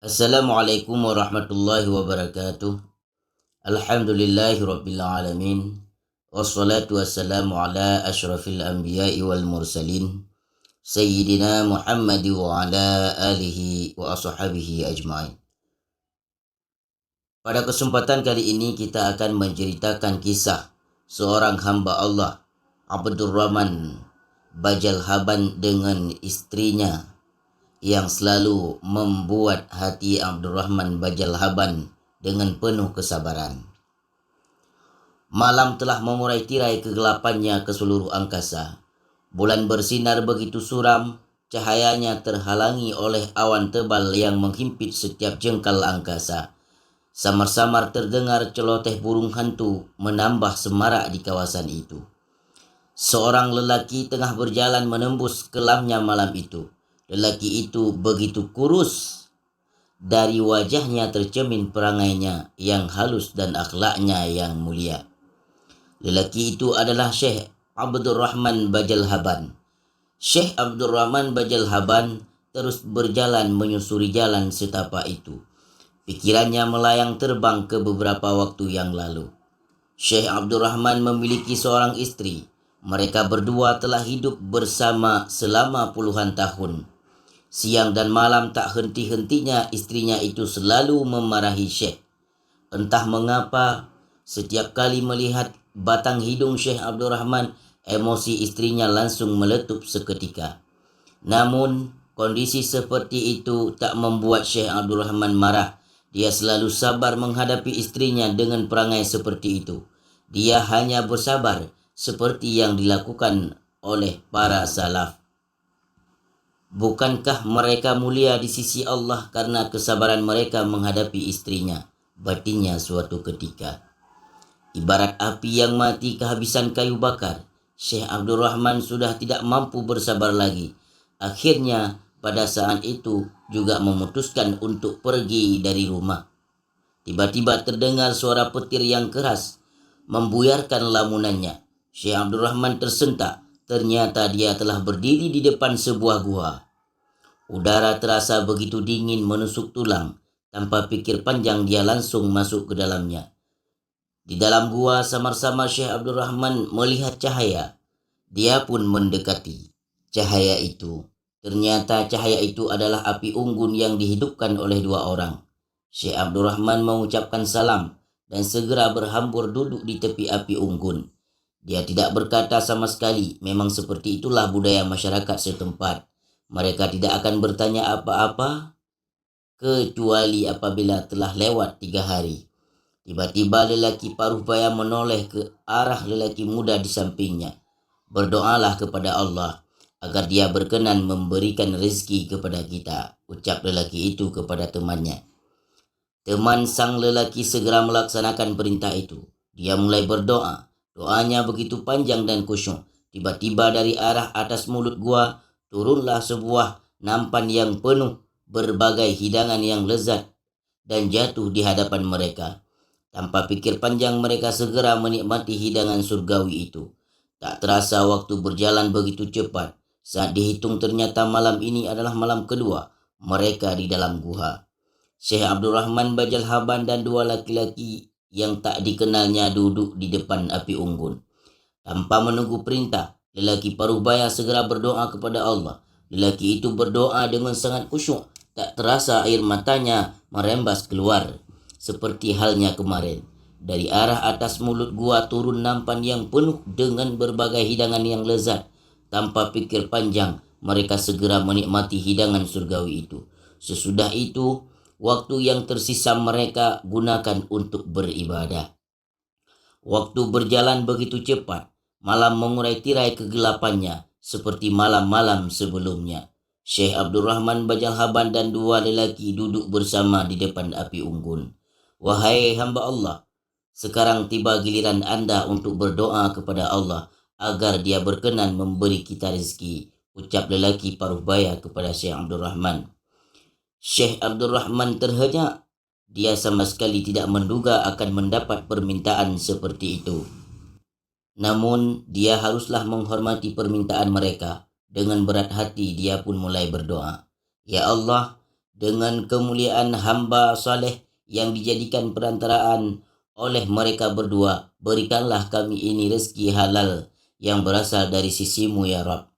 Assalamualaikum warahmatullahi wabarakatuh. Alhamdulillahi rabbil alamin. Wassalatu wassalamu ala asyrafil anbiya'i wal mursalin. Sayyidina Muhammad wa ala alihi wa ashabihi ajma'in. Pada kesempatan kali ini kita akan menceritakan kisah seorang hamba Allah, Abdurrahman Bajalhaban dengan istrinya yang selalu membuat hati Abdurrahman Bajalhaban dengan penuh kesabaran. Malam telah memurai tirai kegelapannya ke seluruh angkasa. Bulan bersinar begitu suram, cahayanya terhalangi oleh awan tebal yang menghimpit setiap jengkal angkasa. Samar-samar terdengar celoteh burung hantu menambah semarak di kawasan itu. Seorang lelaki tengah berjalan menembus kelamnya malam itu. Lelaki itu begitu kurus. Dari wajahnya tercermin perangainya yang halus dan akhlaknya yang mulia. Lelaki itu adalah Syekh Abdurrahman Bajalhaban. Syekh Abdurrahman Bajalhaban terus berjalan menyusuri jalan setapak itu. Pikirannya melayang terbang ke beberapa waktu yang lalu. Syekh Abdurrahman memiliki seorang istri. Mereka berdua telah hidup bersama selama puluhan tahun. Siang dan malam tak henti-hentinya istrinya itu selalu memarahi Syekh. Entah mengapa, setiap kali melihat batang hidung Syekh Abdurrahman, emosi istrinya langsung meletup seketika. Namun, kondisi seperti itu tak membuat Syekh Abdurrahman marah. Dia selalu sabar menghadapi istrinya dengan perangai seperti itu. Dia hanya bersabar seperti yang dilakukan oleh para salaf. Bukankah mereka mulia di sisi Allah karena kesabaran mereka menghadapi istrinya, batinnya suatu ketika. Ibarat api yang mati kehabisan kayu bakar, Syekh Abdurrahman sudah tidak mampu bersabar lagi. Akhirnya pada saat itu juga memutuskan untuk pergi dari rumah. Tiba-tiba terdengar suara petir yang keras membuyarkan lamunannya. Syekh Abdurrahman tersentak. Ternyata dia telah berdiri di depan sebuah gua. Udara terasa begitu dingin menusuk tulang. Tanpa pikir panjang dia langsung masuk ke dalamnya. Di dalam gua samar-samar Syekh Abdurrahman melihat cahaya. Dia pun mendekati cahaya itu. Ternyata cahaya itu adalah api unggun yang dihidupkan oleh dua orang. Syekh Abdurrahman mengucapkan salam dan segera berhambur duduk di tepi api unggun. Dia tidak berkata sama sekali. Memang seperti itulah budaya masyarakat setempat. Mereka tidak akan bertanya apa-apa kecuali apabila telah lewat 3 hari. Tiba-tiba lelaki paruh baya menoleh ke arah lelaki muda di sampingnya. Berdoalah kepada Allah agar dia berkenan memberikan rezeki kepada kita, ucap lelaki itu kepada temannya. Teman sang lelaki segera melaksanakan perintah itu. Dia mulai berdoa. Doanya begitu panjang dan khusyuk. Tiba-tiba dari arah atas mulut gua turunlah sebuah nampan yang penuh berbagai hidangan yang lezat dan jatuh di hadapan mereka. Tanpa pikir panjang mereka segera menikmati hidangan surgawi itu. Tak terasa waktu berjalan begitu cepat. Saat dihitung ternyata malam ini adalah malam kedua mereka di dalam gua. Syekh Abdurrahman Bajalhaban dan dua laki-laki yang tak dikenalnya duduk di depan api unggun. Tanpa menunggu perintah, lelaki paruh baya segera berdoa kepada Allah. Lelaki itu berdoa dengan sangat khusyuk. Tak terasa air matanya merembas keluar. Seperti halnya kemarin. Dari arah atas mulut gua turun nampan yang penuh dengan berbagai hidangan yang lezat. Tanpa pikir panjang, mereka segera menikmati hidangan surgawi itu. Sesudah itu, waktu yang tersisa mereka gunakan untuk beribadah. Waktu berjalan begitu cepat. Malam mengurai tirai kegelapannya seperti malam-malam sebelumnya. Syekh Abdurrahman Bajalhaban dan dua lelaki duduk bersama di depan api unggun. Wahai hamba Allah, sekarang tiba giliran Anda untuk berdoa kepada Allah agar dia berkenan memberi kita rezeki, ucap lelaki paruh baya kepada Syekh Abdurrahman. Syekh Abdurrahman terhenyak. Dia sama sekali tidak menduga akan mendapat permintaan seperti itu. Namun dia haruslah menghormati permintaan mereka. Dengan berat hati dia pun mulai berdoa. Ya Allah, dengan kemuliaan hamba saleh yang dijadikan perantaraan oleh mereka berdua, berikanlah kami ini rezeki halal yang berasal dari sisimu ya Rabb.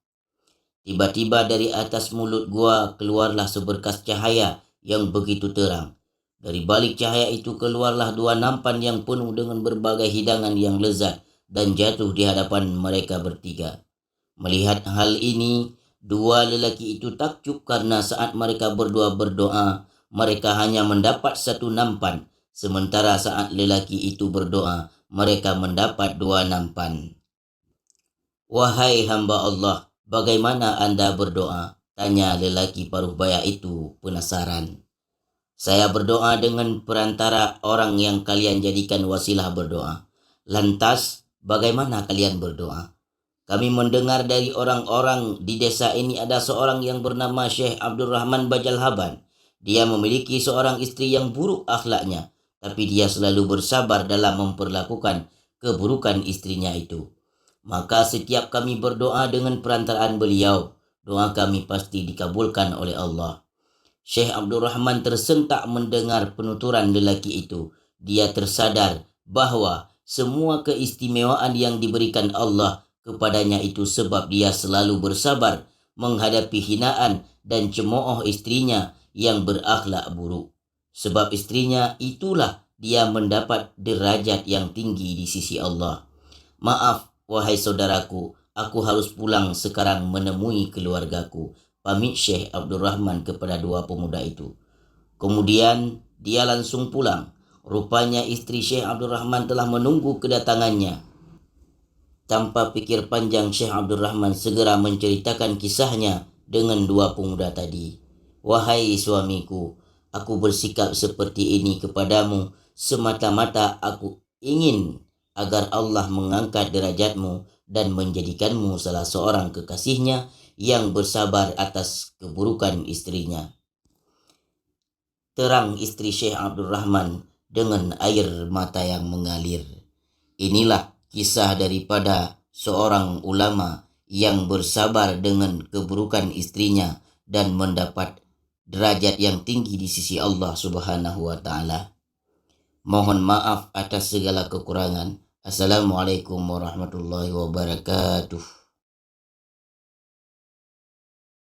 Tiba-tiba dari atas mulut gua keluarlah seberkas cahaya yang begitu terang. Dari balik cahaya itu keluarlah dua nampan yang penuh dengan berbagai hidangan yang lezat dan jatuh di hadapan mereka bertiga. Melihat hal ini, dua lelaki itu takjub karena saat mereka berdua berdoa, mereka hanya mendapat satu nampan. Sementara saat lelaki itu berdoa, mereka mendapat dua nampan. Wahai hamba Allah, bagaimana Anda berdoa? Tanya lelaki paruh baya itu penasaran. Saya berdoa dengan perantara orang yang kalian jadikan wasilah berdoa. Lantas, bagaimana kalian berdoa? Kami mendengar dari orang-orang di desa ini ada seorang yang bernama Syekh Abdurrahman Bajalhaban. Dia memiliki seorang istri yang buruk akhlaknya, tapi dia selalu bersabar dalam memperlakukan keburukan istrinya itu. Maka setiap kami berdoa dengan perantaraan beliau, doa kami pasti dikabulkan oleh Allah. Syekh Abdurrahman tersentak mendengar penuturan lelaki itu. Dia tersadar bahwa semua keistimewaan yang diberikan Allah kepadanya itu sebab dia selalu bersabar menghadapi hinaan dan cemooh istrinya yang berakhlak buruk. Sebab istrinya itulah dia mendapat derajat yang tinggi di sisi Allah. Maaf, wahai saudaraku, aku harus pulang sekarang menemui keluargaku. Pamit Syekh Abdurrahman kepada dua pemuda itu. Kemudian dia langsung pulang. Rupanya istri Syekh Abdurrahman telah menunggu kedatangannya. Tanpa pikir panjang, Syekh Abdurrahman segera menceritakan kisahnya dengan dua pemuda tadi. Wahai suamiku, aku bersikap seperti ini kepadamu semata-mata aku ingin agar Allah mengangkat derajatmu dan menjadikanmu salah seorang kekasihnya yang bersabar atas keburukan istrinya. Terang istri Syekh Abdurrahman dengan air mata yang mengalir. Inilah kisah daripada seorang ulama yang bersabar dengan keburukan istrinya dan mendapat derajat yang tinggi di sisi Allah Subhanahu wa taala. Mohon maaf atas segala kekurangan. Assalamualaikum warahmatullahi wabarakatuh.